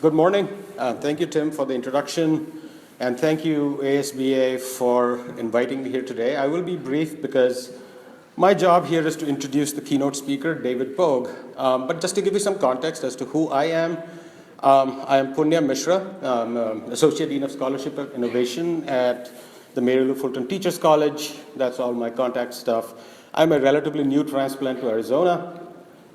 Good morning. Thank you, Tim, for the introduction, and thank you, ASBA, for inviting me here today. I will be brief because my job here is to introduce the keynote speaker, David Pogue. But just to give you some context as to who I am Punya Mishra, Associate Dean of Scholarship and Innovation at the Mary Fulton Teachers College. That's all my contact stuff. I'm a relatively new transplant to Arizona.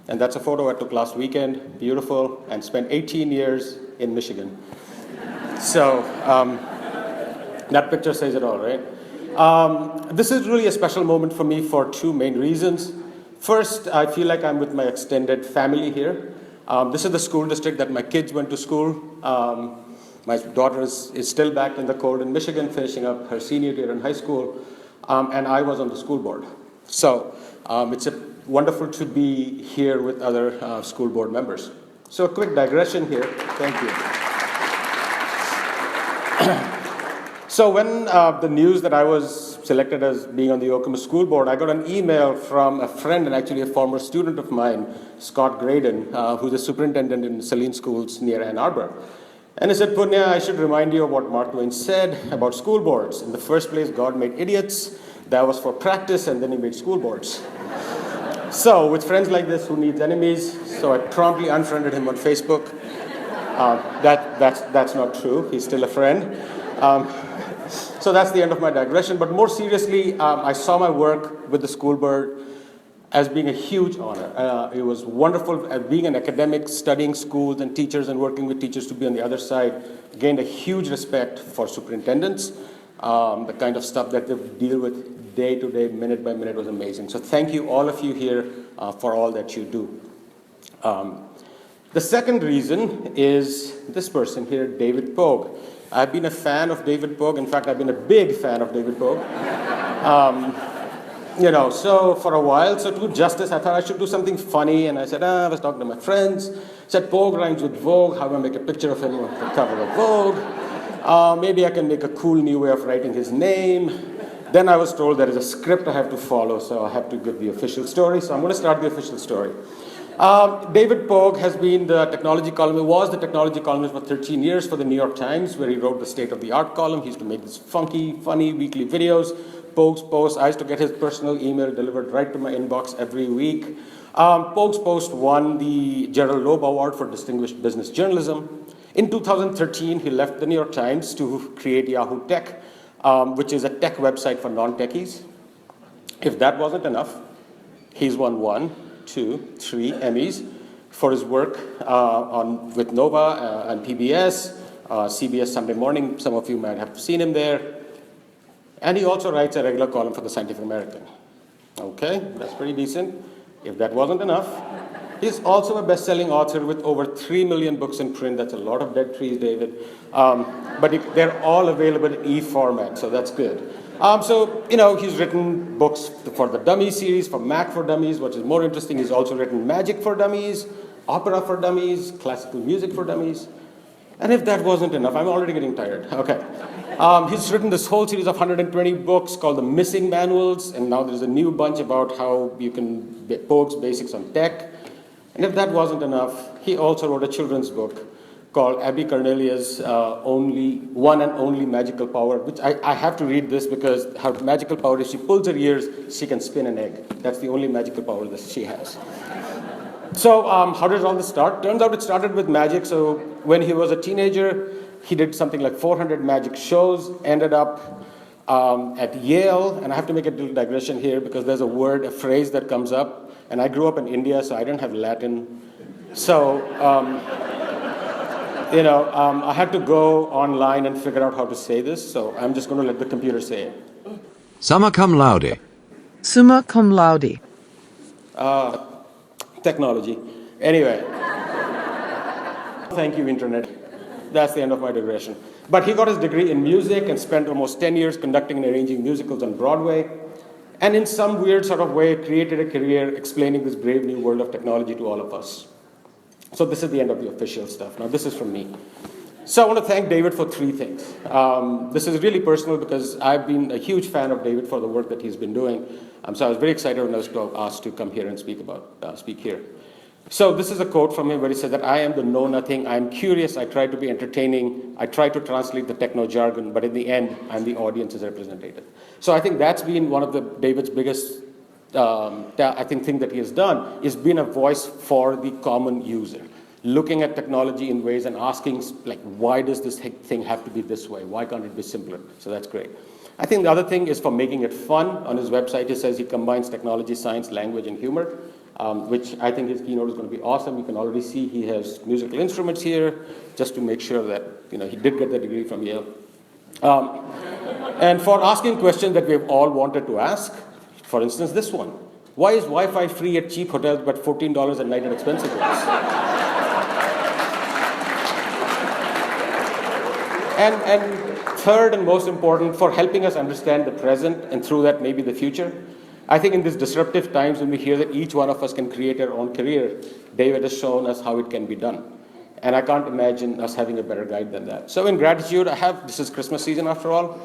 And that's a photo I took last weekend, beautiful, and spent 18 years in Michigan. So that picture says it all, right? This is really a special moment for me for two main reasons. First, I feel like I'm with my extended family here. This is the school district that my kids went to school. My daughter is still back in the cold in Michigan, finishing up her senior year in high school, and I was on the school board. So it's wonderful to be here with other school board members. So a quick digression here. Thank you. So when the news that I was selected as being on the Oklahoma School Board, I got an email from a friend and actually a former student of mine, Scott Graydon, who's a superintendent in Saline Schools near Ann Arbor. And he said, Punya, I should remind you of what Mark Twain said about school boards. In the first place, God made idiots. That was for practice, and then he made school boards. So with friends like this, who needs enemies? So I promptly unfriended him on Facebook. That's not true. He's still a friend. So that's the end of my digression. But more seriously, I saw my work with the school board as being a huge honor. It was wonderful being an academic, studying schools and teachers and working with teachers to be on the other side. Gained a huge respect for superintendents. The kind of stuff that they deal with day to day, minute by minute was amazing. So thank you, all of you here, for all that you do. The second reason is this person here, David Pogue. I've been a fan of David Pogue. In fact, I've been a big fan of David Pogue. So for a while, so to do justice, I thought I should do something funny. And I said, I was talking to my friends. Said, Pogue rhymes with Vogue. How do I make a picture of him on the cover of Vogue? Maybe I can make a cool new way of writing his name. Then I was told there is a script I have to follow, so I have to give the official story. So I'm going to start the official story. David Pogue has been the technology columnist, was the technology columnist for 13 years for the New York Times, where he wrote the State of the Art column. He used to make these funky, funny weekly videos. Pogue's posts, I used to get his personal email delivered right to my inbox every week. Pogue's post won the Gerald Loeb Award for Distinguished Business Journalism. In 2013, he left the New York Times to create Yahoo Tech, which is a tech website for non-techies. If that wasn't enough, he's won 1, 2, 3 Emmys for his work with Nova and PBS, CBS Sunday Morning. Some of you might have seen him there. And he also writes a regular column for the Scientific American. Okay, that's pretty decent. If that wasn't enough, he's also a best-selling author with over 3 million books in print. That's a lot of dead trees, David. But they're all available in e-format, so that's good. He's written books for the Dummies series, for Mac for Dummies, which is more interesting. He's also written Magic for Dummies, Opera for Dummies, Classical Music for Dummies. And if that wasn't enough, I'm already getting tired. Okay. He's written this whole series of 120 books called the Missing Manuals, and now there's a new bunch about how you can Pogue's Basics on Tech. And if that wasn't enough, he also wrote a children's book called Abby Cornelia's One and Only Magical Power, which I have to read this because her magical power is she pulls her ears, she can spin an egg. That's the only magical power that she has. So how did all this start? Turns out it started with magic. So when he was a teenager, he did something like 400 magic shows, ended up at Yale, and I have to make a little digression here because there's a phrase that comes up, and I grew up in India, so I didn't have Latin. So, I had to go online and figure out how to say this, so I'm just going to let the computer say it. Summa cum laude. Summa cum laude. Technology. Anyway. Thank you, Internet. That's the end of my digression. But he got his degree in music and spent almost 10 years conducting and arranging musicals on Broadway. And in some weird sort of way, created a career explaining this brave new world of technology to all of us. So this is the end of the official stuff. Now this is from me. So I want to thank David for 3 things. This is really personal because I've been a huge fan of David for the work that he's been doing. So I was very excited when I was asked to come here and speak here. So this is a quote from him where he says that I am the know-nothing, I am curious, I try to be entertaining, I try to translate the techno-jargon, but in the end, I'm the audience's representative. So I think that's been one of David's biggest, thing that he has done, is been a voice for the common user. Looking at technology in ways and asking, like, why does this thing have to be this way? Why can't it be simpler? So that's great. I think the other thing is for making it fun. On his website, he says he combines technology, science, language, and humor. Which I think his keynote is going to be awesome. You can already see he has musical instruments here, just to make sure that he did get the degree from Yale. And for asking questions that we've all wanted to ask, for instance, this one: why is Wi-Fi free at cheap hotels but $14 a night at expensive ones? And third and most important, for helping us understand the present and through that maybe the future. I think in these disruptive times when we hear that each one of us can create our own career, David has shown us how it can be done. And I can't imagine us having a better guide than that. So in gratitude, this is Christmas season after all,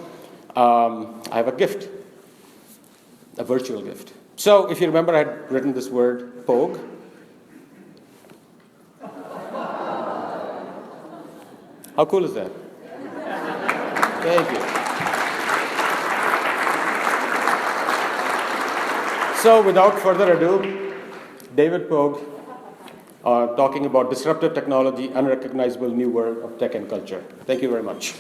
I have a gift, a virtual gift. So if you remember, I had written this word, Pogue. How cool is that? Thank you. So without further ado, David Pogue talking about disruptive technology, unrecognizable new world of tech and culture. Thank you very much.